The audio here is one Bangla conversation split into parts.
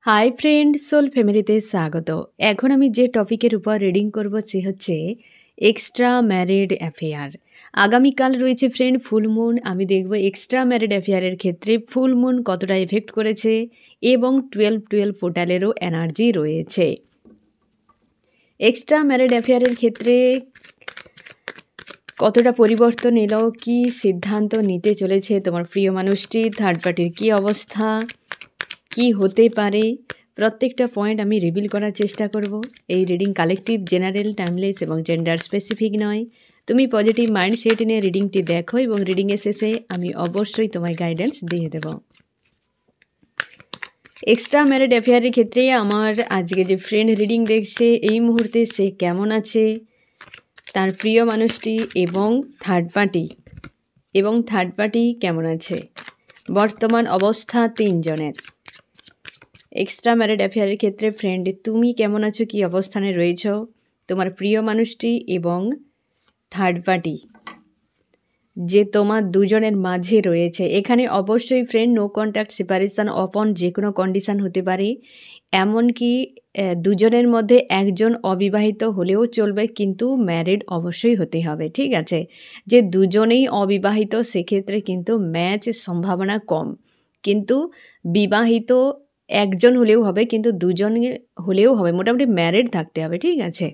হাই ফ্রেন্ড, সোল ফ্যামিলিতে স্বাগত। এখন আমি যে টপিকের উপর রিডিং করব সে হচ্ছে এক্সট্রা ম্যারিড অ্যাফেয়ার। আগামীকাল রয়েছে ফ্রেন্ড ফুল মুন। আমি দেখব এক্সট্রা ম্যারিড অ্যাফেয়ারের ক্ষেত্রে ফুল মুন কতটা এফেক্ট করেছে এবং 12-12 পোর্টালেরও এনার্জি রয়েছে। এক্সট্রা ম্যারিড অ্যাফেয়ারের ক্ষেত্রে কতটা পরিবর্তন এলো, কি সিদ্ধান্ত নিতে চলেছে তোমার প্রিয় মানুষটি, থার্ড পার্টির কী অবস্থা, কি হতে পারে, প্রত্যেকটা পয়েন্ট আমি রিভিল করার চেষ্টা করব। এই রিডিং কালেকটিভ, জেনারেল, টাইমলেস এবং জেন্ডার স্পেসিফিক নয়। তুমি পজিটিভ মাইন্ডসেট নিয়ে রিডিংটি দেখো এবং রিডিংয়ের শেষে আমি অবশ্যই তোমায় গাইডেন্স দিয়ে দেব। এক্সট্রা ম্যারিড অ্যাফেয়ারের ক্ষেত্রে আমার আজকে যে ফ্রেন্ড রিডিং দেখছে এই মুহূর্তে সে কেমন আছে, তার প্রিয় মানুষটি এবং থার্ড পার্টি কেমন আছে, বর্তমান অবস্থা তিনজনের। এক্সট্রা ম্যারিড অ্যাফেয়ারের ক্ষেত্রে ফ্রেন্ড তুমি কেমন আছো, কি অবস্থানে রয়েছ, তোমার প্রিয় মানুষটি এবং থার্ড পার্টি যে তোমার দুজনের মাঝে রয়েছে। এখানে অবশ্যই ফ্রেন্ড নো কন্ট্যাক্ট, সেপারেশন, অপন যে কোনো কন্ডিশান হতে পারে। এমনকি দুজনের মধ্যে একজন অবিবাহিত হলেও চলবে, কিন্তু ম্যারিড অবশ্যই হতে হবে, ঠিক আছে। যে দুজনেই অবিবাহিত সেক্ষেত্রে কিন্তু ম্যাচ সম্ভাবনা কম, কিন্তু বিবাহিত একজন হলেও হবে, কিন্তু দুজন হলেও হবে, মোটামুটি ম্যারিড থাকতে হবে, ঠিক আছে।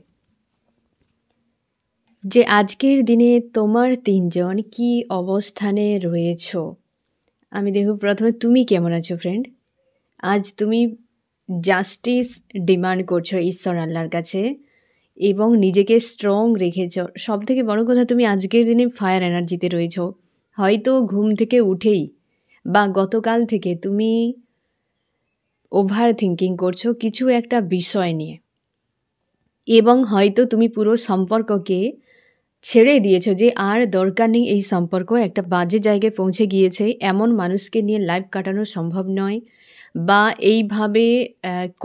যে আজকের দিনে তোমার তিনজন কি অবস্থানে রয়েছ আমি দেখব। প্রথমে তুমি কেমন আছো ফ্রেন্ড। আজ তুমি জাস্টিস ডিমান্ড করছো ঈশ্বর আল্লাহর কাছে এবং নিজেকে স্ট্রং রেখেছ। সবথেকে বড় কথা, তুমি আজকের দিনে ফায়ার এনার্জিতে রয়েছ। হয়তো ঘুম থেকে উঠেই বা গতকাল থেকে তুমি ওভার থিঙ্কিং করছো কিছু একটা বিষয় নিয়ে, এবং হয়তো তুমি পুরো সম্পর্ককে ছেড়ে দিয়েছো যে আর দরকার নেই, এই সম্পর্ক একটা বাজে জায়গায় পৌঁছে গিয়েছে, এমন মানুষকে নিয়ে লাইফ কাটানো সম্ভব নয়, বা এইভাবে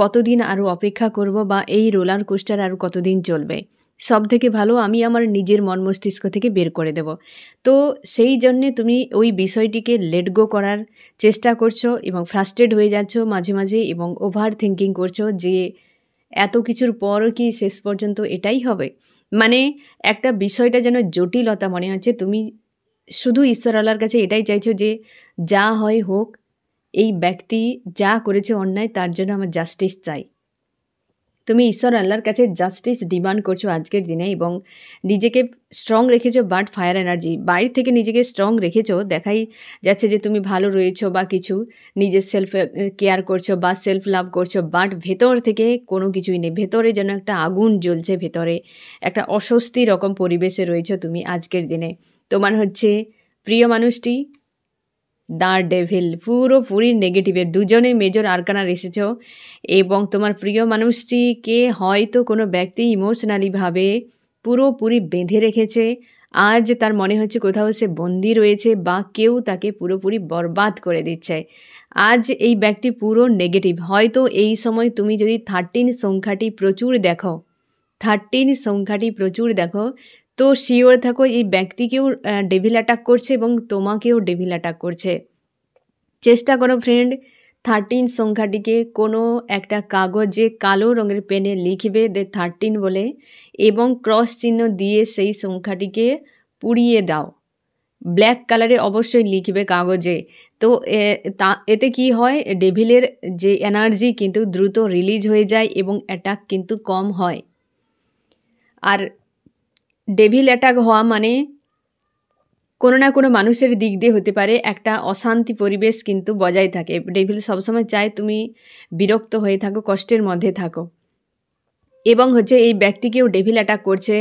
কতদিন আরও অপেক্ষা করব, বা এই রোলার কোস্টার আরও কতদিন চলবে, সব থেকে ভালো আমি আমার নিজের মন মস্তিষ্ক থেকে বের করে দেব। তো সেই জন্যে তুমি ওই বিষয়টিকে লেট গো করার চেষ্টা করছো এবং ফ্রাস্ট্রেট হয়ে যাচ্ছ মাঝে মাঝে এবং ওভার থিঙ্কিং করছো যে এত কিছুর পর কি শেষ পর্যন্ত এটাই হবে। মানে একটা বিষয়টা যেন জটিলতা মনে হচ্ছে। তুমি শুধু ঈশ্বর আল্লাহর কাছে এটাই চাইছো যে যা হয় হোক, এই ব্যক্তি যা করেছে অন্যায়, তার জন্য আমার জাস্টিস চাই। তুমি ঈশ্বর আল্লাহর কাছে জাস্টিস ডিমান্ড করছো আজকের দিনে এবং নিজেকে স্ট্রং রেখেছো, বাট ফায়ার এনার্জি বাইরে থেকে নিজেকে স্ট্রং রেখেছো, দেখাই যাচ্ছে যে তুমি ভালো রয়েছো বা কিছু নিজের সেলফ কেয়ার করছো বা সেলফ লাভ করছো, বাট ভেতর থেকে কোনো কিছুই নেই। ভেতরে যেন একটা আগুন জ্বলছে, ভেতরে একটা অস্বস্তি রকম পরিবেশে রয়েছো তুমি আজকের দিনে। তোমার হচ্ছে প্রিয় মানুষটি দ্য ডেভিল, পুরোপুরি নেগেটিভের দুজনে মেজর আরকানার এসেছ, এবং তোমার প্রিয় মানুষটিকে হয়তো কোনো ব্যক্তি ইমোশনালিভাবে পুরোপুরি বেঁধে রেখেছে। আজ তার মনে হচ্ছে কোথাও সে বন্দি রয়েছে বা কেউ তাকে পুরোপুরি বরবাদ করে দিচ্ছে। আজ এই ব্যক্তি পুরো নেগেটিভ। হয়তো এই সময় তুমি যদি 13 সংখ্যাটি প্রচুর দেখো তো শিওর থাকো এই ব্যক্তিকেও ডেভিল অ্যাটাক করছে এবং তোমাকেও ডেভিল অ্যাটাক করছে। চেষ্টা করো ফ্রেন্ড 13 সংখ্যাটিকে কোনো একটা কাগজে কালো রঙের পেনে লিখবে 13 বলে, এবং ক্রস চিহ্ন দিয়ে সেই সংখ্যাটিকে পুড়িয়ে দাও। ব্ল্যাক কালারে অবশ্যই লিখবে কাগজে। তো এতে কি হয়, ডেভিলের যে এনার্জি কিন্তু দ্রুত রিলিজ হয়ে যায় এবং অ্যাটাক কিন্তু কম হয়। আর ডেভিল অ্যাটাক হওয়া মানে কোনো না কোনো মানুষের দিক দিয়ে হতে পারে, একটা অশান্তি পরিবেশ কিন্তু বজায় থাকে। ডেভিল সবসময় চায় তুমি বিরক্ত হয়ে থাকো, কষ্টের মধ্যে থাকো, এবং হচ্ছে এই ব্যক্তিকেও ডেভিল অ্যাটাক করছে।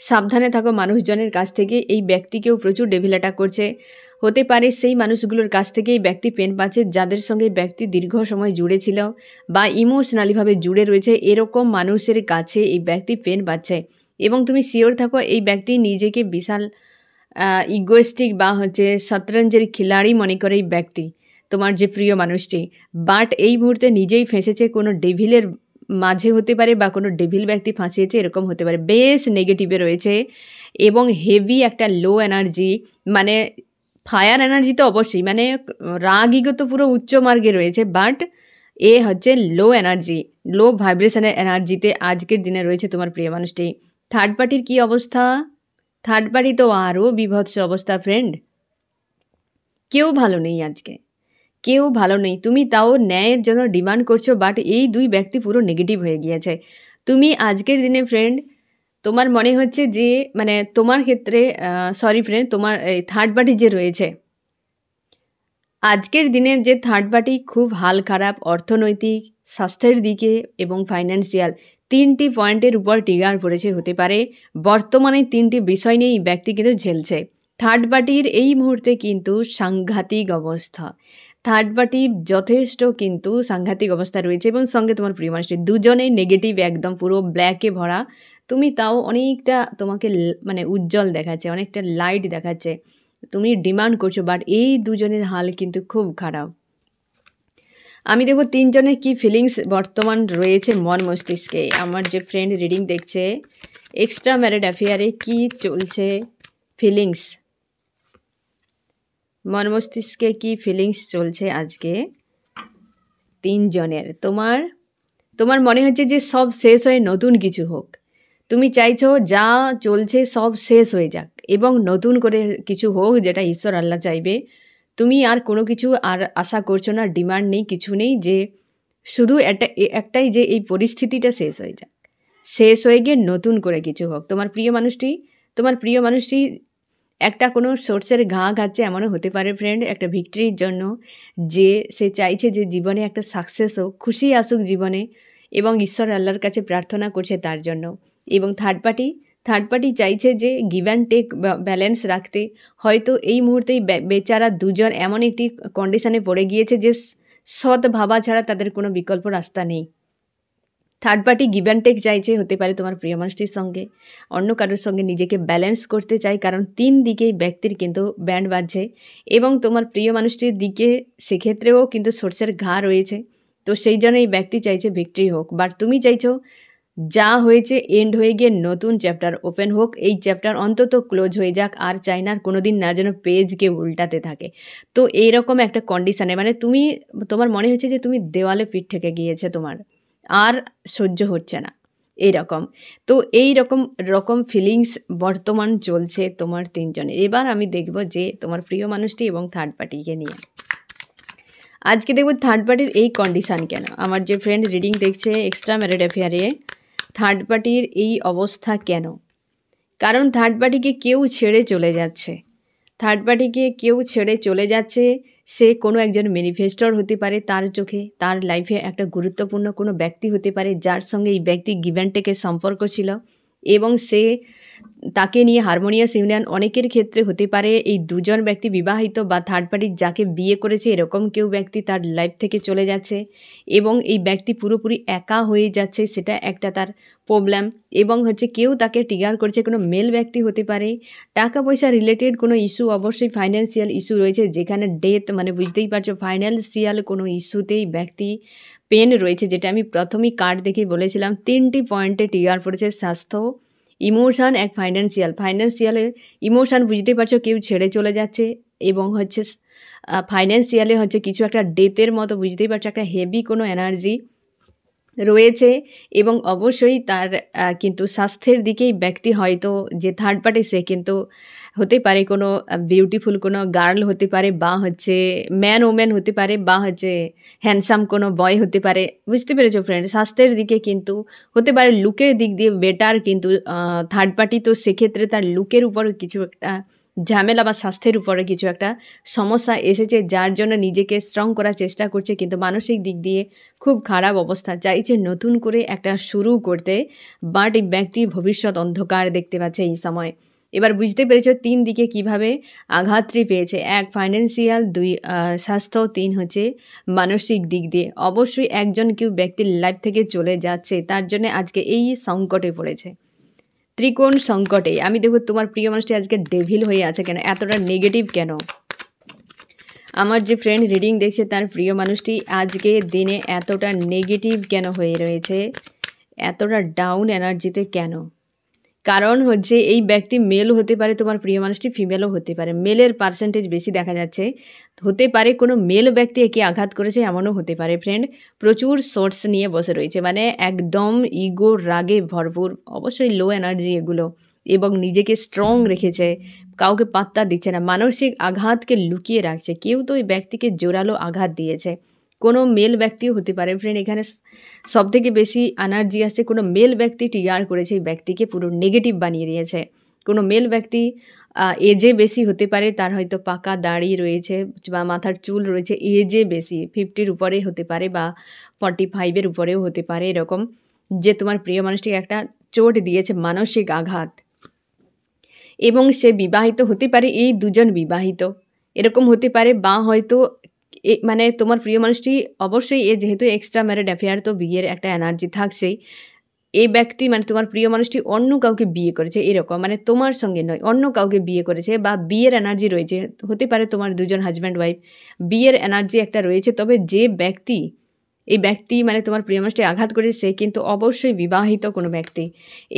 সাবধানে থাকো মানুষজনের কাছ থেকে, এই ব্যক্তিকেও প্রচুর ডেভিল অ্যাটাক করছে। হতে পারে সেই মানুষগুলোর কাছ থেকে এই ব্যক্তি পেন পাচ্ছে যাদের সঙ্গে এই ব্যক্তি দীর্ঘ সময় জুড়ে ছিল বা ইমোশনালিভাবে জুড়ে রয়েছে, এরকম মানুষের কাছে এই ব্যক্তি পেন পাচ্ছে। এবং তুমি শিওর থাকো এই ব্যক্তি নিজেকে বিশাল ইগোয়েস্টিক বা হচ্ছে শতরঞ্জের খিলাড়ি মনে করে এই ব্যক্তি, তোমার যে প্রিয় মানুষটি, বাট এই মুহূর্তে নিজেই ফেঁসেছে কোনো ডেভিলের মাঝে হতে পারে বা কোনো ডেভিল ব্যক্তি ফাঁসিয়েছে, এরকম হতে পারে। বেশ নেগেটিভে রয়েছে এবং হেভি একটা লো এনার্জি, মানে ফায়ার এনার্জি তো অবশ্যই, মানে রাগ ইগো তো পুরো উচ্চ মার্গে রয়েছে, বাট এ হচ্ছে লো এনার্জি, লো ভাইব্রেশনের এনার্জিতে আজকের দিনে রয়েছে তোমার প্রিয় মানুষটি। থার্ড পার্টির কী অবস্থা? থার্ড পার্টি তো আরও বিভৎস অবস্থা ফ্রেন্ড। কেউ ভালো নেই আজকে, কেউ ভালো নেই। তুমি তাও ন্যায়ের জন্য ডিমান্ড করছো, বাট এই দুই ব্যক্তি পুরো নেগেটিভ হয়ে গিয়েছে। তুমি আজকের দিনে ফ্রেন্ড, তোমার মনে হচ্ছে যে মানে তোমার ক্ষেত্রে সরি ফ্রেন্ড, তোমার এই থার্ড পার্টি যে রয়েছে আজকের দিনে, যে থার্ড পার্টি খুব হাল খারাপ অর্থনৈতিক, স্বাস্থ্যের দিকে এবং ফাইন্যান্সিয়াল তিনটি পয়েন্টের উপর ট্রিগার পড়েছে হতে পারে। বর্তমানে তিনটি বিষয় নিয়ে এই ব্যক্তি কিন্তু ঝেলছে। থার্ড পার্টির এই মুহূর্তে কিন্তু সাংঘাতিক অবস্থা, থার্ড পার্টি যথেষ্ট কিন্তু সাংঘাতিক অবস্থা রয়েছে এবং সঙ্গে তোমার প্রিয় মানুষটি, দুজনেই নেগেটিভ, একদম পুরো ব্ল্যাকে ভরা। তুমি তাও অনেকটা তোমাকে মানে উজ্জ্বল দেখাচ্ছে, অনেকটা লাইট দেখাচ্ছে, তুমি ডিমান্ড করছো, বাট এই দুজনের হাল কিন্তু খুব খারাপ। আমি দেখব তিনজনের কি ফিলিংস বর্তমান রয়েছে মন মস্তিষ্কে। আমার যে ফ্রেন্ড রিডিং দেখছে, এক্সট্রা ম্যারিড অ্যাফেয়ারে কি চলছে ফিলিংস, মন মস্তিষ্কে কি ফিলিংস চলছে আজকে তিনজনের। তোমার মনে হচ্ছে যে সব শেষ হয়ে নতুন কিছু হোক। তুমি চাইছো যা চলছে সব শেষ হয়ে যাক এবং নতুন করে কিছু হোক, যেটা ঈশ্বর আল্লাহ চাইবে। তুমি আর কোনো কিছু আর আশা করছো না, ডিমান্ড নেই, কিছু নেই, যে শুধু একটাই যে এই পরিস্থিতিটা শেষ হয়ে যাক, শেষ হয়ে গিয়ে নতুন করে কিছু হোক। তোমার প্রিয় মানুষটি একটা কোনো সোর্সের ঘা খাচ্ছে, এমনও হতে পারে ফ্রেন্ড, একটা ভিক্টরির জন্য, যে সে চাইছে যে জীবনে একটা সাকসেস হোক, খুশি আসুক জীবনে, এবং ঈশ্বর আল্লাহর কাছে প্রার্থনা করছে তার জন্য। এবং থার্ড পার্টি চাইছে যে গিভ অ্যান্ড টেক ব্যালেন্স রাখতে। হয়তো এই মুহূর্তেই বেচারা দুজন এমন একটি কন্ডিশনে পড়ে গিয়েছে যে সৎ ভাবা ছাড়া তাদের কোনো বিকল্প রাস্তা নেই। Third party give and take চাইছে, হতে পারে তোমার প্রিয় মানুষটির সঙ্গে, অন্য কারোর সঙ্গে নিজেকে ব্যালেন্স করতে চাই, কারণ তিন দিকেই ব্যক্তির কিন্তু ব্যান্ড বাজছে এবং তোমার প্রিয় মানুষটির দিকে সেক্ষেত্রেও কিন্তু সোর্সের ঘা রয়েছে। তো সেই জন্য এই ব্যক্তি চাইছে ভিক্টরি হোক, বাট তুমি চাইছো যা হয়েছে এন্ড হয়ে গিয়ে নতুন চ্যাপ্টার ওপেন হোক, এই চ্যাপ্টার অন্তত ক্লোজ হয়ে যাক, আর চাই না কোনো দিন না যেন পেজকে উল্টাতে থাকে। তো এইরকম একটা কন্ডিশানে মানে তোমার মনে হচ্ছে যে তুমি দেওয়ালে পিঠ ঠেকে গিয়েছে, তোমার আর সহ্য হচ্ছে না এইরকম। তো এই রকম ফিলিংস বর্তমান চলছে তোমার তিনজনের। এবার আমি দেখব যে তোমার প্রিয় মানুষটি এবং থার্ড পার্টিকে নিয়ে আজকে দেখব থার্ড পার্টির এই কন্ডিশান কেন। আমার যে ফ্রেন্ড রিডিং দেখছে এক্সট্রা ম্যারিড অ্যাফেয়ারে, থার্ড পার্টির এই অবস্থা কেন? কারণ থার্ড পার্টিকে কেউ ছেড়ে চলে যাচ্ছে, থার্ড পার্টিকে কেউ ছেড়ে চলে যাচ্ছে। সে কোনো একজন ম্যানিফেস্টর হতে পারে, তার চোখে তার লাইফে একটা গুরুত্বপূর্ণ কোনো ব্যক্তি হতে পারে, যার সঙ্গে এই ব্যক্তি গিভ অ্যান্ড টেকের সম্পর্ক ছিল এবং সে তাকে নিয়ে হারমোনিয়াস ইউনিয়ন অনেকের ক্ষেত্রে হতে পারে। এই দুজন ব্যক্তি বিবাহিত বা থার্ড পার্টির যাকে বিয়ে করেছে এরকম কেউ ব্যক্তি তার লাইফ থেকে চলে যাচ্ছে এবং এই ব্যক্তি পুরোপুরি একা হয়ে যাচ্ছে, সেটা একটা তার প্রবলেম। এবং হচ্ছে কেউ তাকে ট্রিগার করছে, কোনো মেল ব্যক্তি হতে পারে, টাকা পয়সা রিলেটেড কোনো ইস্যু, অবশ্যই ফাইন্যান্সিয়াল ইস্যু রয়েছে, যেখানে ডেথ মানে বুঝতেই পারছো ফাইন্যান্সিয়াল কোনো ইস্যুতেই ব্যক্তি পেন রয়েছে, যেটা আমি প্রথমেই কার্ড দেখে বলেছিলাম। তিনটি পয়েন্টে ট্রিগার পড়েছে, স্বাস্থ্য, ইমোশান, এক ফাইন্যান্সিয়ালে ইমোশান বুঝতেই পারছো কেউ ছেড়ে চলে যাচ্ছে এবং হচ্ছে ফাইন্যান্সিয়ালে হচ্ছে কিছু একটা ডেথের মতো বুঝতেই পারছো, একটা হেভি কোনো এনার্জি রয়েছে। এবং অবশ্যই তার কিন্তু স্বাস্থ্যের দিকেই ব্যক্তি, হয়তো যে থার্ড পার্টি সে কিন্তু হতে পারে কোনো বিউটিফুল কোনো গার্ল হতে পারে, বা হচ্ছে ম্যান ওম্যান হতে পারে, বা হচ্ছে হ্যান্ডসাম কোনো বয় হতে পারে, বুঝতে পেরেছো ফ্রেন্ড। স্বাস্থ্যের দিকে কিন্তু হতে পারে, লুকের দিক দিয়ে বেটার কিন্তু থার্ড পার্টি, তো সেক্ষেত্রে তার লুকের উপর কিছু একটা ঝামেলা বা স্বাস্থ্যের উপরে কিছু একটা সমস্যা এসেছে, যার জন্য নিজেকে স্ট্রং করার চেষ্টা করছে, কিন্তু মানসিক দিক দিয়ে খুব খারাপ অবস্থা, চাইছে নতুন করে একটা শুরু করতে, বাট এই ব্যক্তি ভবিষ্যৎ অন্ধকার দেখতে পাচ্ছে এই সময়। এবার বুঝতে পেরেছো তিন দিকে কিভাবে আঘাতটি পেয়েছে, এক ফাইন্যান্সিয়াল, দুই স্বাস্থ্য, তিন হচ্ছে মানসিক দিক দিয়ে। অবশ্যই একজন কেউ ব্যক্তির লাইফ থেকে চলে যাচ্ছে, তার জন্য আজকে এই সংকটে পড়েছে, ত্রিকোণ সংকটে। আমি দেখব তোমার প্রিয় মানুষটি আজকে ডেভিল হয়ে আছে কেন, এতটা নেগেটিভ কেন। আমার যে ফ্রেন্ড রিডিং দেখছে তার প্রিয় মানুষটি আজকে দিনে এতটা নেগেটিভ কেন হয়ে রয়েছে, এতটা ডাউন এনার্জিতে কেন, কারণ হচ্ছে এই ব্যক্তি মেল হতে পারে, তোমার প্রিয় মানুষটি ফিমেলও হতে পারে। মেলের পার্সেন্টেজ বেশি দেখা যাচ্ছে। হতে পারে কোনো মেল ব্যক্তি একে আঘাত করেছে, এমনও হতে পারে ফ্রেন্ড। প্রচুর সোর্স নিয়ে বসে রয়েছে, মানে একদম ইগো রাগে ভরপুর, অবশ্যই লো এনার্জি এগুলো, এবং নিজেকে স্ট্রং রেখেছে, কাউকে পাত্তা দিচ্ছে না, মানসিক আঘাতকে লুকিয়ে রাখছে। কেউ তো ওই ব্যক্তিকে জোরালো আঘাত দিয়েছে, কোনো মেল ব্যক্তিও হতে পারে ফ্রেন্ড। এখানে সবথেকে বেশি এনার্জি আসছে কোনো মেল ব্যক্তি টিআর করেছে, এই ব্যক্তিকে পুরো নেগেটিভ বানিয়ে দিয়েছে। কোনো মেল ব্যক্তি এজে বেশি হতে পারে, তার হয়তো পাকা দাড়ি রয়েছে বা মাথার চুল রয়েছে, এজে বেশি 50-র উপরে হতে পারে বা 45-এর উপরেও হতে পারে, এরকম যে তোমার প্রিয় মানুষটিকে একটা চোট দিয়েছে, মানসিক আঘাত। এবং সে বিবাহিত হতে পারে, এই দুজন বিবাহিত এরকম হতে পারে, বা হয়তো মানে তোমার প্রিয় মানুষটি অবশ্যই যেহেতু এক্সট্রা ম্যারিড অ্যাফেয়ার, তো বিয়ের একটা এনার্জি থাকছেই। এই ব্যক্তি মানে তোমার প্রিয় মানুষটি অন্য কাউকে বিয়ে করেছে, এরকম মানে তোমার সঙ্গে নয়, অন্য কাউকে বিয়ে করেছে, বা বিয়ের এনার্জি রয়েছে। হতে পারে তোমার দুজন হাজব্যান্ড ওয়াইফ, বিয়ের এনার্জি একটা রয়েছে। তবে যে ব্যক্তি এই ব্যক্তি মানে তোমার প্রিয় মানুষটি আঘাত করেছে, সে কিন্তু অবশ্যই বিবাহিত কোনো ব্যক্তি,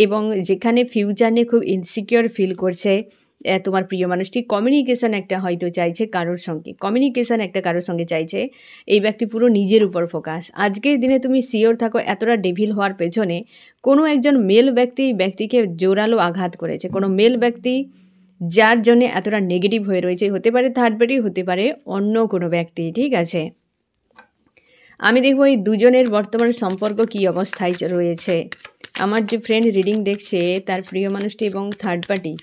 এবং যেখানে ফিউচার নিয়ে খুব ইনসিকিওর ফিল করছে তোমার প্রিয় মানুষটি। কমিউনিকেশান একটা হয়তো চাইছে কারোর সঙ্গে, কমিউনিকেশান একটা কারোর সঙ্গে চাইছে। এই ব্যক্তি পুরো নিজের উপর ফোকাস। আজকের দিনে তুমি শিওর থাকো, এতটা ডেভিল হওয়ার পেছনে কোনো একজন মেল ব্যক্তি ব্যক্তিকে জোরালো আঘাত করেছে, কোনো মেল ব্যক্তি যার জন্যে এতটা নেগেটিভ হয়ে রয়েছে। হতে পারে থার্ড পার্টি, হতে পারে অন্য কোনো ব্যক্তি, ঠিক আছে। আমি দেখব এই দুজনের বর্তমান সম্পর্ক কী অবস্থায় রয়েছে। আমার যে ফ্রেন্ড রিডিং দেখছে, তার প্রিয় মানুষটি এবং থার্ড পার্টি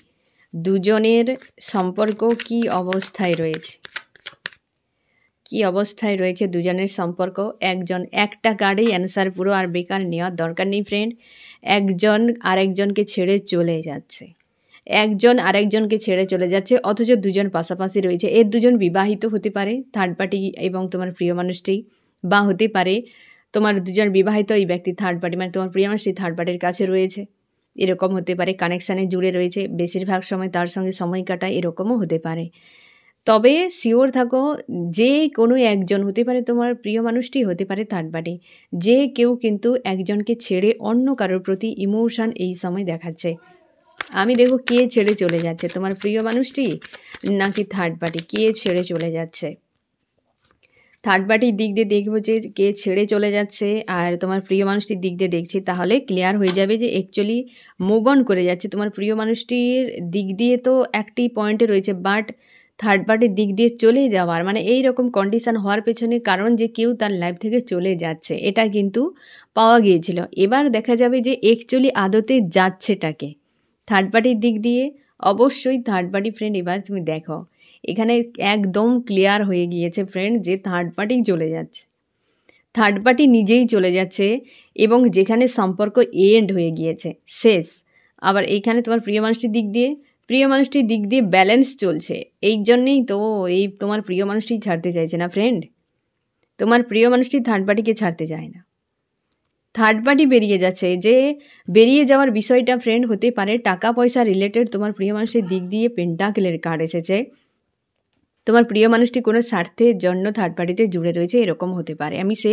দুজনের সম্পর্ক কী অবস্থায় রয়েছে, কী অবস্থায় রয়েছে দুজনের সম্পর্ক। একজন একটা কার্ডেই অ্যান্সার পুরো, আর বেকার নেওয়ার দরকার নেই ফ্রেন্ড। একজন আরেকজনকে ছেড়ে চলে যাচ্ছে, একজন আরেকজনকে ছেড়ে চলে যাচ্ছে, অথচ দুজন পাশাপাশি রয়েছে। এর দুজন বিবাহিত হতে পারে, থার্ড পার্টি এবং তোমার প্রিয় মানুষটি, বা হতে পারে তোমার দুজন বিবাহিত, এই ব্যক্তি থার্ড পার্টি মানে তোমার প্রিয় মানুষটি থার্ড পার্টির কাছে রয়েছে, এরকম হতে পারে। কানেকশানে জুড়ে রয়েছে, বেশিরভাগ সময় তার সঙ্গে সময় কাটায়, এরকমও হতে পারে। তবে শিওর থাকো, যে কোনো একজন হতে পারে তোমার প্রিয় মানুষটি, হতে পারে থার্ড পার্টি, যে কেউ কিন্তু একজনকে ছেড়ে অন্য কারোর প্রতি ইমোশান এই সময় দেখাচ্ছে। আমি দেখব কে ছেড়ে চলে যাচ্ছে, তোমার প্রিয় মানুষটি নাকি থার্ড পার্টি, কে ছেড়ে চলে যাচ্ছে। থার্ড পার্টির দিক দিয়ে দেখবো যে কে ছেড়ে চলে যাচ্ছে, আর তোমার প্রিয় মানুষটির দিক দিয়ে দেখছি, তাহলে ক্লিয়ার হয়ে যাবে যে অ্যাকচুয়ালি মুভ অন করে যাচ্ছে। তোমার প্রিয় মানুষটির দিক দিয়ে তো একটি পয়েন্টে রয়েছে, বাট থার্ড পার্টির দিক দিয়ে চলে যাওয়ার মানে এই রকম কন্ডিশান হওয়ার পেছনে কারণ যে কেউ তার লাইফ থেকে চলে যাচ্ছে, এটা কিন্তু পাওয়া গিয়েছিল। এবার দেখা যাবে যে অ্যাকচুয়ালি আদতে যাচ্ছেটাকে থার্ড পার্টির দিক দিয়ে। অবশ্যই থার্ড পার্টি ফ্রেন্ড, এবার তুমি দেখো এখানে একদম ক্লিয়ার হয়ে গিয়েছে ফ্রেন্ড যে থার্ড পার্টি চলে যাচ্ছে, থার্ড পার্টি নিজেই চলে যাচ্ছে, এবং যেখানে সম্পর্ক এন্ড হয়ে গিয়েছে, শেষ। আবার এইখানে তোমার প্রিয় মানুষটির দিক দিয়ে, প্রিয় মানুষটির দিক দিয়ে ব্যালেন্স চলছে। এই জন্যেই তো এই তোমার প্রিয় মানুষটি ছাড়তে চাইছে না ফ্রেন্ড, তোমার প্রিয় মানুষটি থার্ড পার্টিকে ছাড়তে চায় না, থার্ড পার্টি বেরিয়ে যাচ্ছে। যে বেরিয়ে যাওয়ার বিষয়টা ফ্রেন্ড হতে পারে টাকা পয়সা রিলেটেড। তোমার প্রিয় মানুষের দিক দিয়ে পেন্টাকেলের কার্ড এসেছে, তোমার প্রিয় মানুষটি কোনো স্বার্থের জন্য থার্ড পার্টিতে জুড়ে রয়েছে, এরকম হতে পারে। আমি সে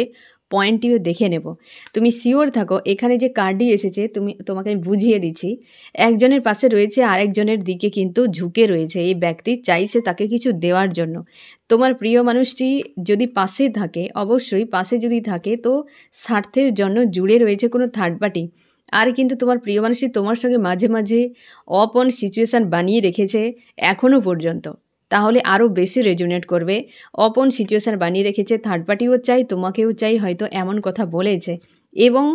পয়েন্টটিও দেখে নেব, তুমি শিওর থাকো। এখানে যে কার্ডটি এসেছে তোমাকে আমি বুঝিয়ে দিচ্ছি। একজনের পাশে রয়েছে, আরেকজনের দিকে কিন্তু ঝুঁকে রয়েছে। এই ব্যক্তি চাইছে তাকে কিছু দেওয়ার জন্য। তোমার প্রিয় মানুষটি যদি পাশে থাকে, অবশ্যই পাশে যদি থাকে, তো স্বার্থের জন্য জুড়ে রয়েছে কোনো থার্ড পার্টি। আর কিন্তু তোমার প্রিয় মানুষটি তোমার সঙ্গে মাঝে মাঝে অপন সিচুয়েশান বানিয়ে রেখেছে এখনও পর্যন্ত, তাহলে আরও বেশি রেজোনেট করবে। অপন সিচুয়েশান বানিয়ে রেখেছে, থার্ড পার্টিও চাই, তোমাকেও চাই, হয়তো এমন কথা বলেছে। এবং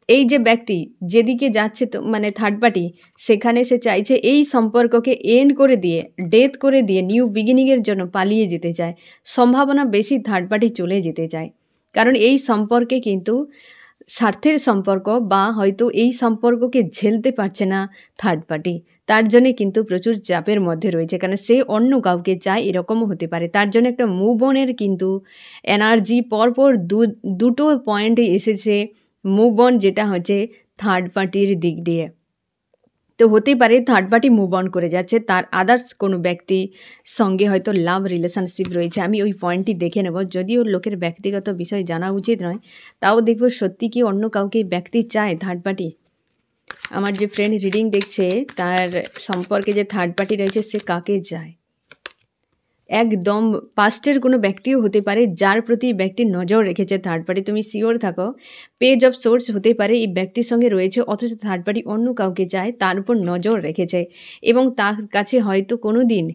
এই যে ব্যক্তি যেদিকে যাচ্ছে তো মানে থার্ড পার্টি, সেখানে সে চাইছে এই সম্পর্ককে এন্ড করে দিয়ে, ডেথ করে দিয়ে নিউ বিগিনিংয়ের জন্য পালিয়ে যেতে চায়। সম্ভাবনা বেশি থার্ড পার্টি চলে যেতে চায়, কারণ এই সম্পর্কে কিন্তু স্বার্থের সম্পর্ক, বা হয়তো এই সম্পর্ককে ঝেলতে পারছে না থার্ড পার্টি, তার জন্যে কিন্তু প্রচুর চাপের মধ্যে রয়েছে, কারণ সে অন্য কাউকে চায়, এরকমও হতে পারে। তার জন্য একটা মুভ অনের কিন্তু এনার্জি পরপর দুটো পয়েন্টে এসেছে মুভ অন, যেটা হচ্ছে থার্ড পার্টির দিক দিয়ে। তো হতে পারে থার্ড পার্টি মুভ অন করে যাচ্ছে, তার আদার্স কোনো ব্যক্তি সঙ্গে হয়তো লাভ রিলেশনশিপ রয়েছে। আমি ওই পয়েন্টটি দেখে নেব, যদিও লোকের ব্যক্তিগত বিষয় জানা উচিত নয়, তাও দেখব সত্যি কি অন্য কাউকে ব্যক্তি চায় থার্ড পার্টি। আমার যে ফ্রেন্ড রিডিং দেখছে তার সম্পর্কে যে থার্ড পার্টি রয়েছে সে কাকে চায়, একদম পাস্টের কোনো ব্যক্তিও হতে পারে যার প্রতি ব্যক্তির নজর রেখেছে থার্ড পার্টি। তুমি শিওর থাকো পেজ অফ সোর্স হতে পারে এই ব্যক্তির সঙ্গে রয়েছে, অথচ থার্ড পার্টি অন্য কাউকে চায়, তার উপর নজর রেখেছে এবং তার কাছে হয়তো কোনো দিন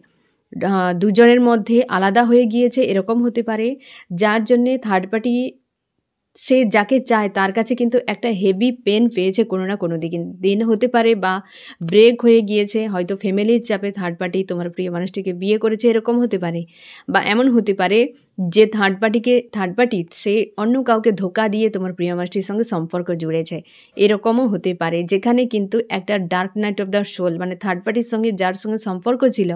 দুজনের মধ্যে আলাদা হয়ে গিয়েছে, এরকম হতে পারে। যার জন্যে থার্ড পার্টি সে যাকে চায় তার কাছে কিন্তু একটা হেভি পেন পেয়েছে কোনো না কোনো দিন হতে পারে, বা ব্রেক হয়ে গিয়েছে, হয়তো ফ্যামিলির চাপে থার্ড পার্টি তোমার প্রিয় মানুষটিকে বিয়ে করেছে, এরকম হতে পারে। বা এমন হতে পারে যে থার্ড পার্টি সে অন্য কাউকে ধোকা দিয়ে তোমার প্রিয় মানুষটির সঙ্গে সম্পর্ক জুড়েছে, এরকমও হতে পারে। যেখানে কিন্তু একটা dark night of the soul, মানে থার্ড পার্টির সঙ্গে যার সঙ্গে সম্পর্ক ছিল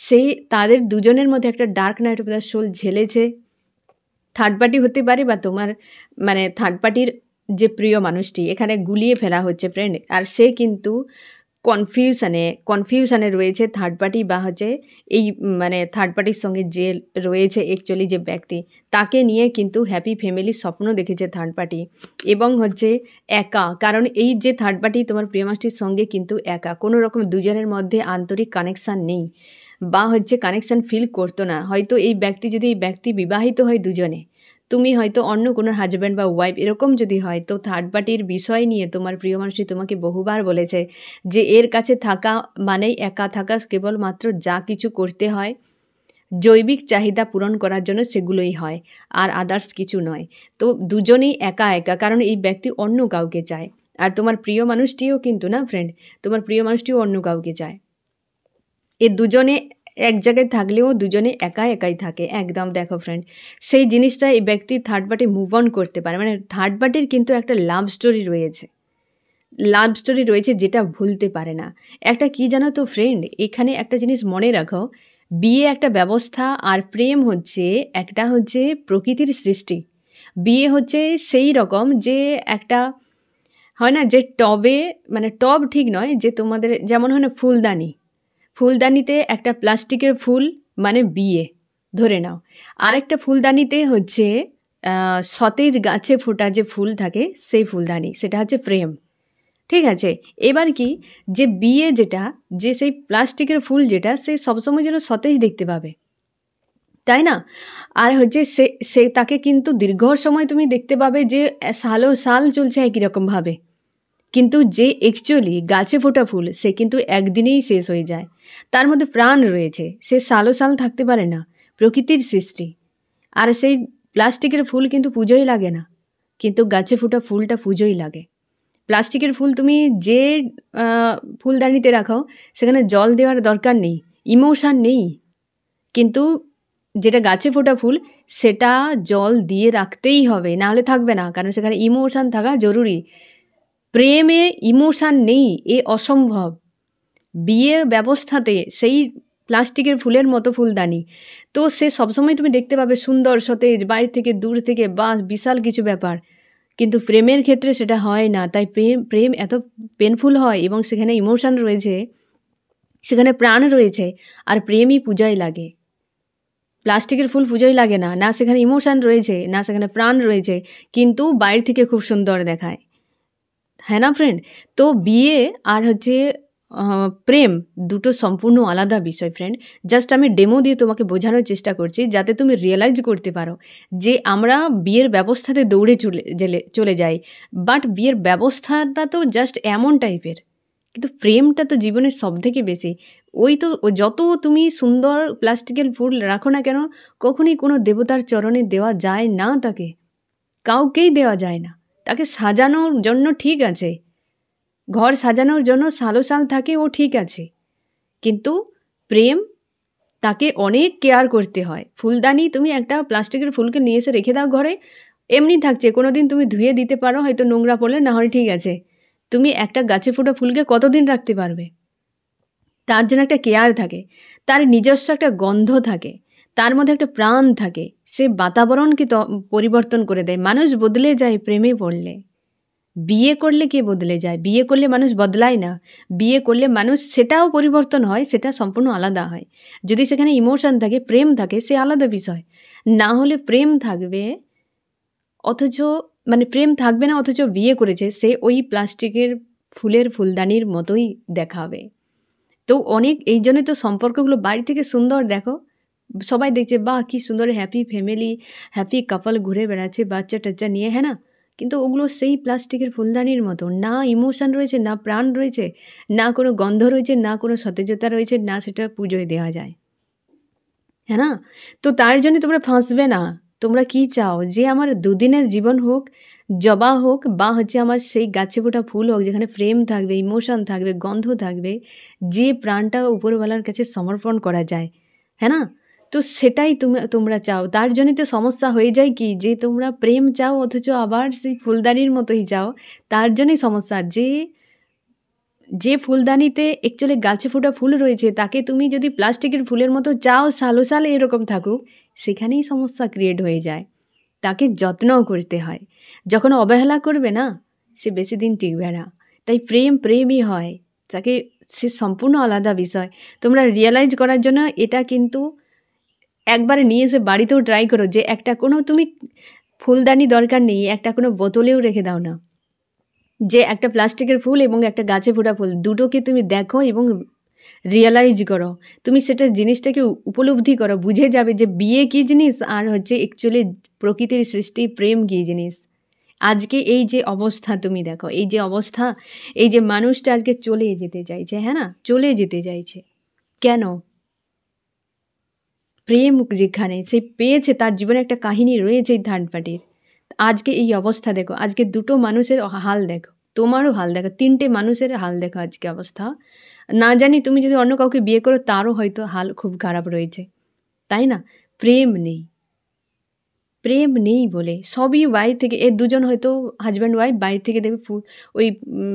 সেই তাদের দুজনের মধ্যে একটা dark night of the soul ঝেলেছে। থার্ড পার্টি হতে পারে বা তোমার মানে থার্ড পার্টির যে প্রিয় মানুষটি এখানে গুলিয়ে ফেলা হচ্ছে ফ্রেন্ড, আর সে কিন্তু কনফিউশনে রয়েছে থার্ড পার্টি, বা হচ্ছে এই মানে থার্ড পার্টির সঙ্গে যে রয়েছে অ্যাকচুয়ালি যে ব্যক্তি তাকে নিয়ে কিন্তু হ্যাপি ফ্যামিলির স্বপ্ন দেখেছে থার্ড পার্টি, এবং হচ্ছে একা, কারণ এই যে থার্ড পার্টি তোমার প্রিয় মানুষটির সঙ্গে কিন্তু একা, কোনো রকম দুজনের মধ্যে আন্তরিক কানেকশান নেই বা হচ্ছে কানেকশান ফিল করতো না। হয়তো এই ব্যক্তি বিবাহিত হয় দুজনে, তুমি হয়তো অন্য কোনো হাজব্যান্ড বা ওয়াইফ এরকম যদি হয়, তো থার্ড পার্টির বিষয় নিয়ে তোমার প্রিয় মানুষটি তোমাকে বহুবার বলেছে যে এর কাছে থাকা মানেই একা থাকা, কেবলমাত্র যা কিছু করতে হয় জৈবিক চাহিদা পূরণ করার জন্য সেগুলোই হয়, আর আদার্স কিছু নয়। তো দুজনেই একা একা, কারণ এই ব্যক্তি অন্য কাউকে চায়, আর তোমার প্রিয় মানুষটিও কিন্তু না ফ্রেন্ড, তোমার প্রিয় মানুষটিও অন্য কাউকে চায়। এ দুজনে এক জায়গায় থাকলেও দুজনে একাই থাকে একদম। দেখো ফ্রেন্ড, সেই জিনিসটা এই ব্যক্তি থার্ড পার্টি মুভ অন করতে পারে, মানে থার্ড পার্টির কিন্তু একটা লাভ স্টোরি রয়েছে যেটা ভুলতে পারে না। একটা কি জানো তো ফ্রেন্ড, এখানে একটা জিনিস মনে রাখো, বিয়ে একটা ব্যবস্থা আর প্রেম হচ্ছে প্রকৃতির সৃষ্টি। বিয়ে হচ্ছে সেই রকম যে একটা হয় না যে টবে, মানে টব ঠিক নয়, যে তোমাদের যেমন হয় না ফুলদানিতে একটা প্লাস্টিকের ফুল মানে বিয়ে ধরে নাও, আরেকটা ফুলদানিতে হচ্ছে সতেজ গাছে ফোটা যে ফুল থাকে সেই ফুলদানি, সেটা হচ্ছে প্রেম। ঠিক আছে, এবার কি যে বিয়ে যেটা, যে সেই প্লাস্টিকের ফুল যেটা, সে সবসময় যেন সতেজ দেখতে পাবে, তাই না? আর হচ্ছে সে তাকে কিন্তু দীর্ঘ সময় তুমি দেখতে পাবে যে সাল চলছে একই রকমভাবে, কিন্তু যে অ্যাকচুয়ালি গাছে ফোটা ফুল সে কিন্তু একদিনেই শেষ হয়ে যায়, তার মধ্যে প্রাণ রয়েছে, সে সাল থাকতে পারে না, প্রকৃতির সৃষ্টি। আর সেই প্লাস্টিকের ফুল কিন্তু পুজোই লাগে না, কিন্তু গাছে ফোটা ফুলটা পুজোই লাগে। প্লাস্টিকের ফুল তুমি যে ফুলদানিতে রাখাও সেখানে জল দেওয়ার দরকার নেই, ইমোশান নেই, কিন্তু যেটা গাছে ফোটা ফুল সেটা জল দিয়ে রাখতেই হবে, নাহলে থাকবে না, কারণ সেখানে ইমোশান থাকা জরুরি। প্রেমে ইমোশান নেই, এ অসম্ভব। বিয়ে ব্যবস্থাতে সেই প্লাস্টিকের ফুলের মতো ফুলদানি, তো সে সবসময় তুমি দেখতে পাবে সুন্দর সতেজ, বাইরে থেকে দূর থেকে বাস বিশাল কিছু ব্যাপার, কিন্তু প্রেমের ক্ষেত্রে সেটা হয় না। তাই প্রেম এত পেনফুল হয়, এবং সেখানে ইমোশান রয়েছে, সেখানে প্রাণ রয়েছে, আর প্রেমই পূজায় লাগে। প্লাস্টিকের ফুল পুজোয় লাগে না, না সেখানে ইমোশান রয়েছে, না সেখানে প্রাণ রয়েছে, কিন্তু বাইরে থেকে খুব সুন্দর দেখায়, হ্যাঁ না ফ্রেন্ড? তো বিয়ে আর হচ্ছে প্রেম দুটো সম্পূর্ণ আলাদা বিষয় ফ্রেন্ড। জাস্ট আমি ডেমো দিয়ে তোমাকে বোঝানোর চেষ্টা করছি যাতে তুমি রিয়েলাইজ করতে পারো যে আমরা বিয়ের ব্যবস্থাতে দৌড়ে চলে যাই, বাট বিয়ের ব্যবস্থাটা তো জাস্ট এমন টাইপের, কিন্তু প্রেমটা তো জীবনের সবথেকে বেশি। যত তুমি সুন্দর প্লাস্টিকের ফুল রাখো না কেন, কখনই কোনো দেবতার চরণে দেওয়া যায় না, তাকে কাউকেই দেওয়া যায় না। তাকে সাজানোর জন্য ঠিক আছে, ঘর সাজানোর জন্য সাল থাকে, ও ঠিক আছে, কিন্তু প্রেম তাকে অনেক কেয়ার করতে হয়। ফুলদানি তুমি একটা প্লাস্টিকের ফুলকে নিয়ে এসে রেখে দাও ঘরে, এমনি থাকছে, কোনো দিন তুমি ধুয়ে দিতে পারো, হয়তো নোংরা পড়লে, না হয় ঠিক আছে। তুমি একটা গাছে ফোটা ফুলকে কতদিন রাখতে পারবে? তার জন্য একটা কেয়ার থাকে, তার নিজস্ব একটা গন্ধ থাকে, তার মধ্যে একটা প্রাণ থাকে, সে বাতাবরণকে পরিবর্তন করে দেয়। মানুষ বদলে যায় প্রেমে পড়লে। বিয়ে করলে কে বদলে যায়? বিয়ে করলে মানুষ বদলায় না, বিয়ে করলে মানুষ সেটাও পরিবর্তন হয়, সেটা সম্পূর্ণ আলাদা হয়। যদি সেখানে ইমোশন থাকে, প্রেম থাকে, সে আলাদা বিষয়। না হলে প্রেম থাকবে অথচ প্রেম থাকবে না, অথচ বিয়ে করেছে, সে ওই প্লাস্টিকের ফুলের ফুলদানির মতোই দেখাবে। তো অনেক এই জন্যই তো সম্পর্কগুলো বাইরে থেকে সুন্দর দেখো, সবাই দেখছে বাহ কি সুন্দর হ্যাপি ফ্যামিলি, হ্যাপি কাপল ঘুরে বেড়াচ্ছে বাচ্চা টাচ্চা নিয়ে, হ্যাঁ না? কিন্তু ওগুলো সেই প্লাস্টিকের ফুলদানির মতো, না ইমোশন রয়েছে, না প্রাণ রয়েছে, না কোনো গন্ধ রয়েছে, না কোনো সতেজতা রয়েছে, না সেটা পুজোয় দেওয়া যায়, হ্যাঁ না? তো তার জন্য তোমরা ফাঁসবে না। তোমরা কি চাও যে আমার দুদিনের জীবন হোক, জবা হোক, বা হচ্ছে আমার সেই গাছে ফোটা ফুল হোক যেখানে প্রেম থাকবে, ইমোশন থাকবে, গন্ধ থাকবে, যে প্রাণটা উপরওয়ালার কাছে সমর্পণ করা যায়, হ্যাঁ না? তো সেটাই তোমরা চাও। তার জন্যই তো সমস্যা হয়ে যায় কি, যে তোমরা প্রেম চাও অথচ আবার সেই ফুলদানির মতোই চাও। তার জন্যই সমস্যা। যে ফুলদানিতে অ্যাকচুয়ালি গাছে ফোটা ফুল রয়েছে তাকে তুমি যদি প্লাস্টিকের ফুলের মতো চাও সালো সালে এরকম থাকুক, সেখানেই সমস্যা ক্রিয়েট হয়ে যায়। তাকে যত্নও করতে হয়। যখন অবহেলা করবে না, সে বেশি দিন টিকবে না। তাই প্রেমই হয়। তাকে সে সম্পূর্ণ আলাদা বিষয়। তোমরা রিয়ালাইজ করার জন্য এটা কিন্তু একবার নিয়ে এসে বাড়িতেও ট্রাই করো, যে একটা কোনো তুমি ফুলদানি দরকার নেই, একটা কোনো বোতলেও রেখে দাও না, যে একটা প্লাস্টিকের ফুল এবং একটা গাছে ফোটা ফুল দুটোকে তুমি দেখো এবং রিয়ালাইজ করো। তুমি সেটা জিনিসটাকে উপলব্ধি করো, বুঝে যাবে যে বিয়ে কী জিনিস আর হচ্ছে অ্যাকচুয়ালি প্রকৃতির সৃষ্টি প্রেম কী জিনিস। আজকে এই যে অবস্থা তুমি দেখো, এই যে অবস্থা, এই যে মানুষটা আজকে চলে যেতে চাইছে, হ্যাঁ না? চলে যেতে চাইছে কেন? প্রেম যেখানে সে পেয়েছে, তার জীবনে একটা কাহিনী রয়েছে এই থার্ড পার্টির। আজকে এই অবস্থা দেখো, আজকে দুটো মানুষের হাল দেখো, তোমারও হাল দেখো, তিনটে মানুষের হাল দেখো আজকে অবস্থা। না জানি তুমি যদি অন্য কাউকে বিয়ে করো তারও হয়তো হাল খুব খারাপ রয়েছে, তাই না? প্রেম নেই, প্রেম নেই বলে সবই বাইরে থেকে, এর দুজন হয়তো হাজব্যান্ড ওয়াইফ বাইরে থেকে দেখবে ওই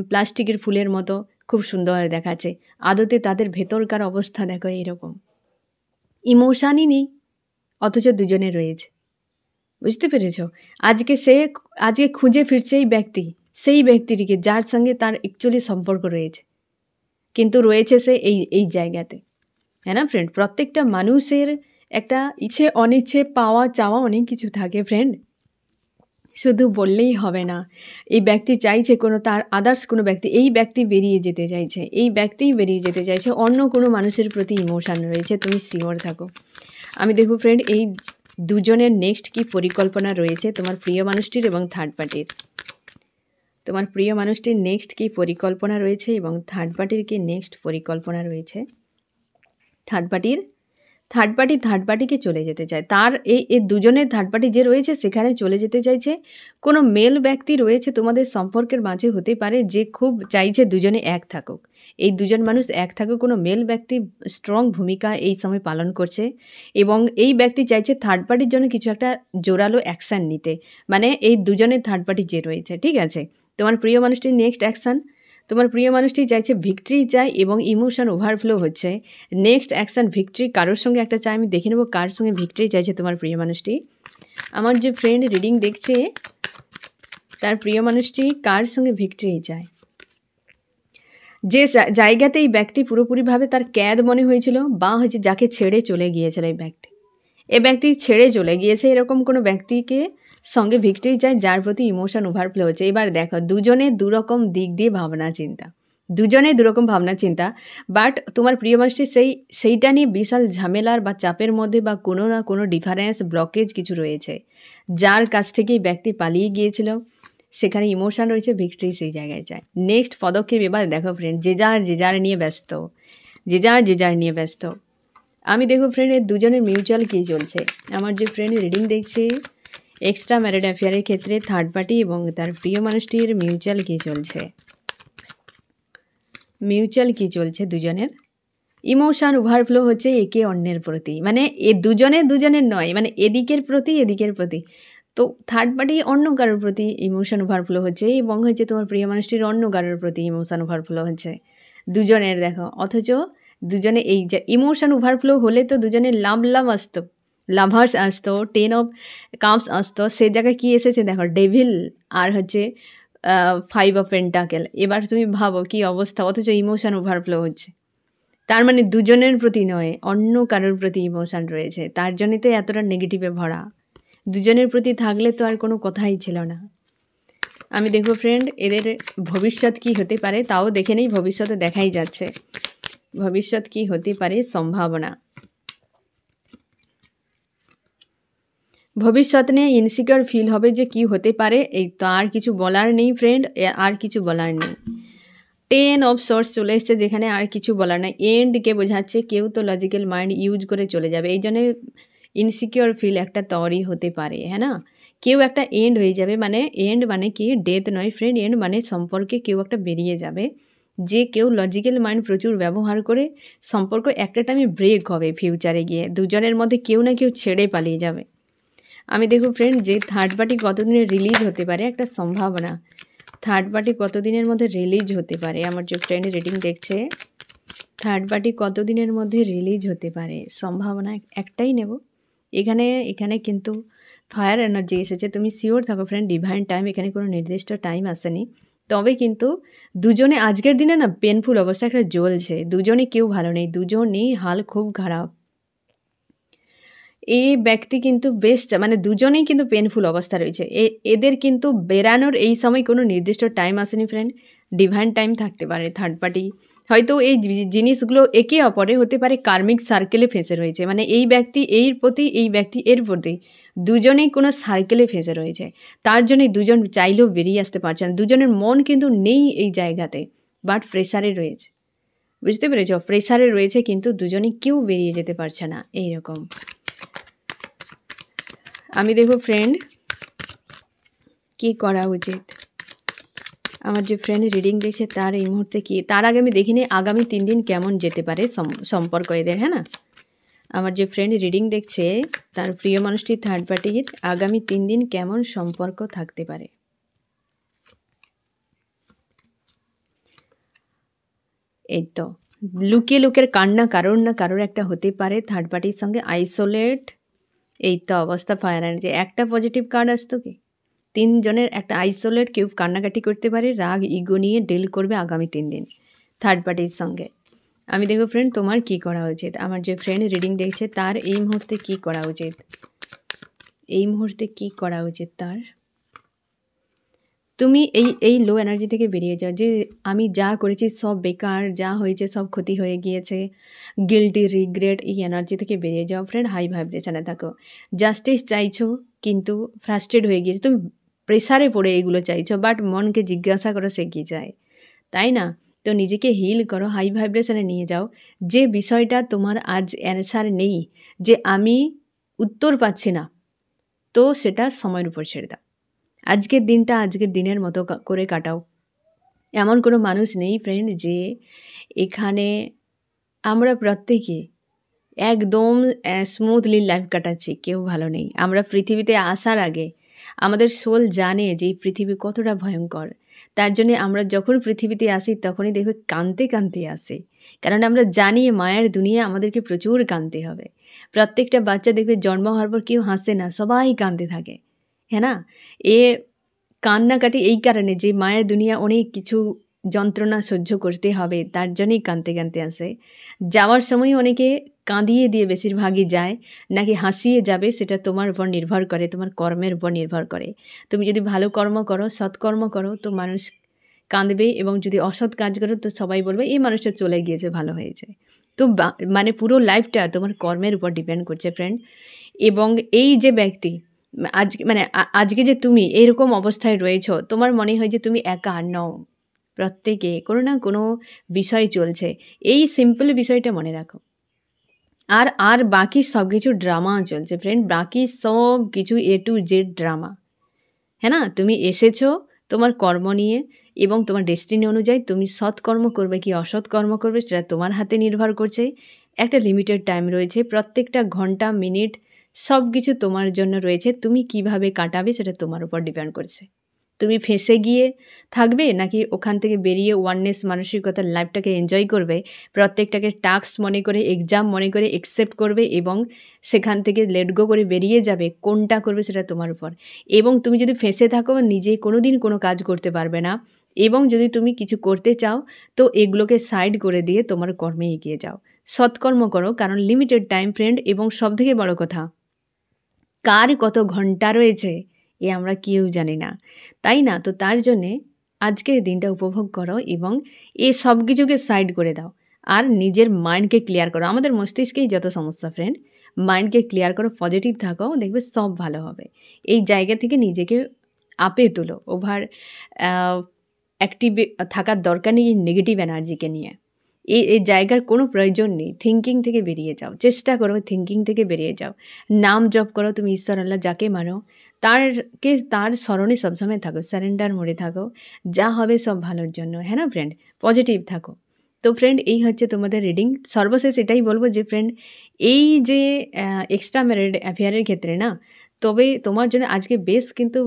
প্লাস্টিকের ফুলের মতো খুব সুন্দর দেখাচ্ছে, আদতে তাদের ভেতরকার অবস্থা দেখো এইরকম। ইমোশানই নেই অথচ দুজনে রয়েছে, বুঝতে পেরেছ? আজকে খুঁজে ফিরছে সেই ব্যক্তিটিকে যার সঙ্গে তার অ্যাকচুয়ালি সম্পর্ক রয়েছে, কিন্তু রয়েছে সে এই জায়গাতে, হ্যাঁ না ফ্রেন্ড? প্রত্যেকটা মানুষের একটা ইচ্ছে অনিচ্ছে পাওয়া চাওয়া অনেক কিছু থাকে ফ্রেন্ড, শুধু বললেই হবে না। এই ব্যক্তি চাইছে কোনো তার আদার্স কোনো ব্যক্তি, এই ব্যক্তি বেরিয়ে যেতে চাইছে, এই ব্যক্তিই বেরিয়ে যেতে চাইছে, অন্য কোনো মানুষের প্রতি ইমোশান রয়েছে, তুমি সিওর থাকো। আমি দেখো ফ্রেন্ড, এই দুজনের নেক্সট কি পরিকল্পনা রয়েছে তোমার প্রিয় মানুষটির এবং থার্ড পার্টির। তোমার প্রিয় মানুষটির নেক্সট কি পরিকল্পনা রয়েছে এবং থার্ড পার্টির কি নেক্সট পরিকল্পনা রয়েছে। থার্ড পার্টিকে চলে যেতে চায়, তার এই দুজনের থার্ড পার্টি যে রয়েছে সেখানে চলে যেতে চাইছে। কোনো মেল ব্যক্তি রয়েছে তোমাদের সম্পর্কের মাঝে, হতে পারে যে খুব চাইছে দুজনে এক থাকুক, এই দুজন মানুষ এক থাকুক। কোনো মেল ব্যক্তি স্ট্রং ভূমিকা এই সময় পালন করছে এবং এই ব্যক্তি চাইছে থার্ড পার্টির জন্য কিছু একটা জোরালো অ্যাকশান নিতে, মানে এই দুজনের থার্ড পার্টি যে রয়েছে, ঠিক আছে? তোমার প্রিয় মানুষটির নেক্সট অ্যাকশান, তোমার প্রিয় মানুষটি চাইছে ভিক্টরি চাই এবং ইমোশন ওভারফ্লো হচ্ছে। নেক্সট অ্যাকশান ভিক্টরি, কারোর সঙ্গে একটা চাই, আমি দেখে নেবো কার সঙ্গে ভিক্টরি চাইছে তোমার প্রিয় মানুষটি। আমার যে ফ্রেন্ড রিডিং দেখছে তার প্রিয় মানুষটি কার সঙ্গে ভিক্টরি চায়, যে জায়গাতে এই ব্যক্তি পুরোপুরিভাবে তার ক্যাদ মনে হয়েছিল বা হচ্ছে যাকে ছেড়ে চলে গিয়েছিল এই ব্যক্তি ছেড়ে চলে গিয়েছে, এরকম কোনো ব্যক্তিকে সঙ্গে ভিক্টরি চায় যার প্রতি ইমোশন ওভারফ্লো হচ্ছে। এবার দেখো দুজনে দুরকম দিক দিয়ে ভাবনা চিন্তা, বাট তোমার প্রিয় মানুষটি সেইটা নিয়ে বিশাল ঝামেলার বা চাপের মধ্যে বা কোনো না কোনো ডিফারেন্স ব্লকেজ কিছু রয়েছে, যার কাছ থেকে এই ব্যক্তি পালিয়ে গিয়েছিল, সেখানে ইমোশন রয়েছে, ভিক্টরি সেই জায়গায় চায়। নেক্সট পদক্ষেপ এবার দেখো ফ্রেন্ড, যে যার নিয়ে ব্যস্ত। আমি দেখো ফ্রেন্ড এর দুজনের মিউচুয়াল কী চলছে। আমার যে ফ্রেন্ড রিডিং দেখছে এক্সট্রা ম্যারিড অ্যাফেয়ারের ক্ষেত্রে থার্ড পার্টি এবং তার প্রিয় মানুষটির মিউচুয়াল কী চলছে দুজনের। ইমোশন ওভারফ্লো হচ্ছে একে অন্যের প্রতি, মানে এ দুজনের নয়, মানে এদিকের প্রতি তো থার্ড পার্টি অন্য কারোর প্রতি ইমোশন ওভারফ্লো হচ্ছে এবং হচ্ছে তোমার প্রিয় মানুষটির অন্য কারোর প্রতি ইমোশন ওভারফ্লো হচ্ছে দুজনের। দেখো অথচ দুজনে এই যে ইমোশন ওভারফ্লো হলে তো দুজনের লাভার্স আসতো, 10 অফ কাপস আসতো, সে জায়গায় কী এসেছে দেখো, ডেভিল আর হচ্ছে 5 অফ পেন্টাকেল। এবার তুমি ভাবো কি অবস্থা, অথচ ইমোশন ওভারফ্লো হচ্ছে। তার মানে দুজনের প্রতি নয়, অন্য কারোর প্রতি ইমোশান রয়েছে, তার জন্যই তো এতটা নেগেটিভে ভরা। দুজনের প্রতি থাকলে তো আর কোনো কথাই ছিল না। আমি দেখব ফ্রেন্ড এদের ভবিষ্যৎ কি হতে পারে, তাও দেখে নেই, ভবিষ্যতে দেখাই যাচ্ছে ভবিষ্যৎ কি হতে পারে সম্ভাবনা। ভবিষ্যৎ নিয়ে ইনসিকিউর ফিল হবে যে কি হতে পারে, এই তো আর কিছু বলার নেই ফ্রেন্ড, আর কিছু বলার নেই। 10 অফ সোর্স চলে এসছে, যেখানে আর কিছু বলার নাই। এন্ডকে বোঝাচ্ছে কেউ তো লজিক্যাল মাইন্ড ইউজ করে চলে যাবে, এই জন্য ইনসিকিউর ফিল একটা তৈরি হতে পারে, হ্যাঁ না। কেউ একটা এন্ড হয়ে যাবে, মানে এন্ড মানে কি ডেথ নয় ফ্রেন্ড, এন্ড মানে সম্পর্কে কেউ একটা বেরিয়ে যাবে, যে কেউ লজিক্যাল মাইন্ড প্রচুর ব্যবহার করে সম্পর্ক একটা টাইমে ব্রেক হবে ফিউচারে গিয়ে, দুজনের মধ্যে কেউ না কেউ ছেড়ে পালিয়ে যাবে। আমি দেখো ফ্রেন্ড যে থার্ড পার্টি কতদিনে রিলিজ হতে পারে একটা সম্ভাবনা, থার্ড পার্টি কতদিনের মধ্যে রিলিজ হতে পারে। আমার যে ফ্রেন্ড রিডিং দেখছে থার্ড পার্টি কতদিনের মধ্যে রিলিজ হতে পারে সম্ভাবনা একটাই নেব। এখানে কিন্তু ফায়ার এনার্জি এসেছে, তুমি শিওর থাকো ফ্রেন্ড ডিভাইন টাইম, এখানে কোনো নির্দিষ্ট টাইম আসেনি। তবে কিন্তু দুজনে আজকের দিনে না পেনফুল অবস্থা একটা জ্বলছে, দুজনে কেউ ভালো নেই, দুজনেই হাল খুব খারাপ। এই ব্যক্তি কিন্তু বেশ মানে দুজনেই কিন্তু পেনফুল অবস্থা রয়েছে, এদের কিন্তু বেরানোর এই সময় কোনো নির্দিষ্ট টাইম আসেনি ফ্রেন্ড, ডিভাইন টাইম থাকতে পারে। থার্ড পার্টি হয়তো এই জিনিসগুলো একে অপরে হতে পারে কার্মিক সার্কেলে ফেঁসে রয়েছে, মানে এই ব্যক্তি এর প্রতি, এই ব্যক্তি এর প্রতি, দুজনেই কোনো সার্কেলে ফেঁসে রয়েছে, তার জন্যই দুজন চাইলেও বেরিয়ে আসতে পারছে না। দুজনের মন কিন্তু নেই এই জায়গাতে, বাট প্রেসারে রয়েছে, বুঝতে পেরেছ, প্রেসারে রয়েছে, কিন্তু দুজনেই কেউ বেরিয়ে যেতে পারছে না এইরকম। আমি দেখব ফ্রেন্ড কি করা উচিত, আমার যে ফ্রেন্ড রিডিং দেখছে তার এই মুহূর্তে কি, তার আগে আমি দেখিনি আগামী 3 দিন কেমন যেতে পারে সম্পর্ক এদের, হ্যাঁ না। আমার যে ফ্রেন্ড রিডিং দেখছে তার প্রিয় মানুষটি থার্ড পার্টির আগামী 3 দিন কেমন সম্পর্ক থাকতে পারে। এই তো লুকিয়ে লুকের কান্না কারোর না কারোর একটা হতে পারে থার্ড পার্টির সঙ্গে, আইসোলেট, এই তো অবস্থা ফায়ার এনার্জি। একটা পজিটিভ কার্ড আসতো কি, 3 জনের একটা আইসোলেট, কেউ কান্নাকাটি করতে পারে, রাগ ইগো নিয়ে ডিল করবে আগামী 3 দিন থার্ড পার্টির সঙ্গে। আমি দেখো ফ্রেন্ড তোমার কি করা উচিত, আমার যে ফ্রেন্ড রিডিং দেখছে তার এই মুহূর্তে কি করা উচিত, এই মুহূর্তে কি করা উচিত তার। তুমি এই লো এনার্জি থেকে বেরিয়ে যাও, যে আমি যা করেছি সব বেকার, যা হয়েছে সব ক্ষতি হয়ে গিয়েছে, গিল্টি রিগ্রেট, এই এনার্জি থেকে বেরিয়ে যাও ফ্রেন্ড, হাই ভাইব্রেশনে থাকো। জাস্টিস চাইছো কিন্তু ফ্রাস্ট্রেট হয়ে গিয়েছে, তুমি প্রেসারে পড়ে এগুলো চাইছো, বাট মনকে জিজ্ঞাসা করো সে কী চায়, তাই না। তো নিজেকে হিল করো, হাই ভাইব্রেশনে নিয়ে যাও। যে বিষয়টা তোমার আজ অ্যান্সার নেই, যে আমি উত্তর পাচ্ছি না, তো সেটা সময়ের উপর ছেড়ে দাও। আজকের দিনটা আজকের দিনের মতো করে কাটাও। এমন কোনো মানুষ নেই ফ্রেন্ড যে এখানে, আমরা প্রত্যেকে একদম স্মুথলি লাইফ কাটাচ্ছি, কেউ ভালো নেই। আমরা পৃথিবীতে আসার আগে আমাদের সোল জানে যে এই পৃথিবী কতটা ভয়ঙ্কর, তার জন্যে আমরা যখন পৃথিবীতে আসি তখনই দেখবে কাঁদতে কাঁদতে আসি, কারণ আমরা জানি মায়ের দুনিয়া আমাদেরকে প্রচুর কাঁদতে হবে। প্রত্যেকটা বাচ্চা দেখবে জন্ম হওয়ার পর কেউ হাসে না, সবাই কাঁদতে থাকে, হ্যাঁ না। এ কান্নাকাটি এই কারণে যে মায়ের দুনিয়া অনেক কিছু যন্ত্রণা সহ্য করতে হবে, তার জন্যই কাঁদতে কাঁদতে আসে। যাওয়ার সময় অনেকে কাঁদিয়ে দিয়ে বেশিরভাগই যায়, নাকি হাসিয়ে যাবে সেটা তোমার উপর নির্ভর করে, তোমার কর্মের উপর নির্ভর করে। তুমি যদি ভালো কর্ম করো, সৎকর্ম করো, তো মানুষ কাঁদবে, এবং যদি অসৎ কাজ করো তো সবাই বলবে এই মানুষটা চলে গিয়েছে, ভালো হয়েছে। তো মানে পুরো লাইফটা তোমার কর্মের উপর ডিপেন্ড করছে ফ্রেন্ড। এবং এই যে ব্যক্তি আজকে মানে আজকে যে তুমি এরকম অবস্থায় রয়েছো, তোমার মনে হয় যে তুমি একা নও, প্রত্যেকে কোনো না কোনো বিষয় চলছে, এই সিম্পল বিষয়টা মনে রাখো। আর বাকি সব কিছু ড্রামা চলছে ফ্রেন্ড, বাকি সব কিছু A to Z ড্রামা, হ্যাঁ না। তুমি এসেছো তোমার কর্ম নিয়ে, এবং তোমার ডেস্টিনি অনুযায়ী তুমি সৎকর্ম করবে কি অসৎ কর্ম করবে সেটা তোমার হাতে নির্ভর করছে। একটা লিমিটেড টাইম রয়েছে, প্রত্যেকটা ঘন্টা মিনিট সব কিছু তোমার জন্য রয়েছে, তুমি কিভাবে কাটাবে সেটা তোমার উপর ডিপেন্ড করছে। তুমি ফেঁসে গিয়ে থাকবে, নাকি ওখান থেকে বেরিয়ে ওয়াননেস মানসিকতার লাইফটাকে এনজয় করবে, প্রত্যেকটাকে টাস্ক মনে করে, এক্সাম মনে করে অ্যাকসেপ্ট করবে, এবং সেখান থেকে লেট গো করে বেরিয়ে যাবে, কোনটা করবে সেটা তোমার উপর। এবং তুমি যদি ফেঁসে থাকো, নিজে কোনো দিন কোনো কাজ করতে পারবে না, এবং যদি তুমি কিছু করতে চাও তো এগুলোকে সাইড করে দিয়ে তোমার কর্মে এগিয়ে যাও, সৎকর্ম করো, কারণ লিমিটেড টাইম ফ্রেন্ড। এবং সবথেকে বড় কথা, কার কত ঘন্টা রয়েছে এ আমরা কেউ জানি না, তাই না? তো তার জন্যে আজকের দিনটা উপভোগ করো এবং এই সব কিছুকে সাইড করে দাও আর নিজের মাইন্ডকে ক্লিয়ার করো। আমাদের মস্তিষ্কেই যত সমস্যা ফ্রেন্ড, মাইন্ডকে ক্লিয়ার করো, পজিটিভ থাকো, দেখবে সব ভালো হবে। এই জায়গা থেকে নিজেকে আপে তোলো, ওভার অ্যাক্টিভ থাকার দরকার নেই এই নেগেটিভ এনার্জিকে নিয়ে। এই জায়গার কোনো প্রয়োজন নেই। থিঙ্কিং থেকে বেরিয়ে যাও, চেষ্টা করো থিঙ্কিং থেকে বেরিয়ে যাও। নাম জপ করো, তুমি ঈশ্বর আল্লাহ যাকে মানো তার স্মরণে সবসময় থাকো, সারেন্ডার মোডে থাকো, যা হবে সব ভালোর জন্য, হ্যাঁ না ফ্রেন্ড? পজিটিভ থাকো। তো ফ্রেন্ড এই হচ্ছে তোমাদের রিডিং। সর্বশেষ এটাই বলবো যে ফ্রেন্ড, এই যে এক্সট্রা ম্যারিড অ্যাফেয়ারের ক্ষেত্রে না, তবে তোমার জন্য আজকে বেশ কিন্তু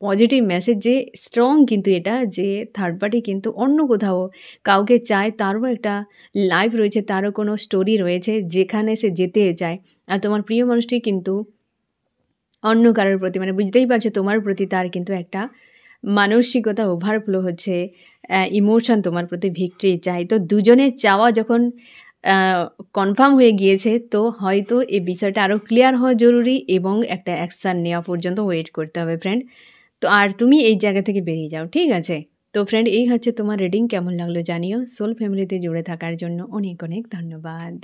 পজিটিভ মেসেজ, যে স্ট্রং কিন্তু এটা, যে থার্ড পার্টি কিন্তু অন্য কোথাও কাউকে চায়, তারও একটা লাইফ রয়েছে, তারও কোনো স্টোরি রয়েছে যেখানে সে যেতে চায়। আর তোমার প্রিয় মানুষটি কিন্তু অন্য কারোর প্রতি, মানে বুঝতেই পারছো তোমার প্রতি তার কিন্তু একটা মানসিকতা ওভারফ্লো হচ্ছে, ইমোশন তোমার প্রতি ভিক্টরি চাই। তো দুজনের চাওয়া যখন কনফার্ম হয়ে গিয়েছে, তো হয়তো এই বিষয়টা আরও ক্লিয়ার হওয়া জরুরি এবং একটা অ্যাকশান নেওয়া পর্যন্ত ওয়েট করতে হবে ফ্রেন্ড। তো আর তুমি এই জায়গা থেকে বেরিয়ে যাও, ঠিক আছে? তো ফ্রেন্ড এই হচ্ছে তোমার রিডিং। কেমন লাগলো জানিও। সোল ফ্যামিলিতে জুড়ে থাকার জন্য অনেক অনেক ধন্যবাদ।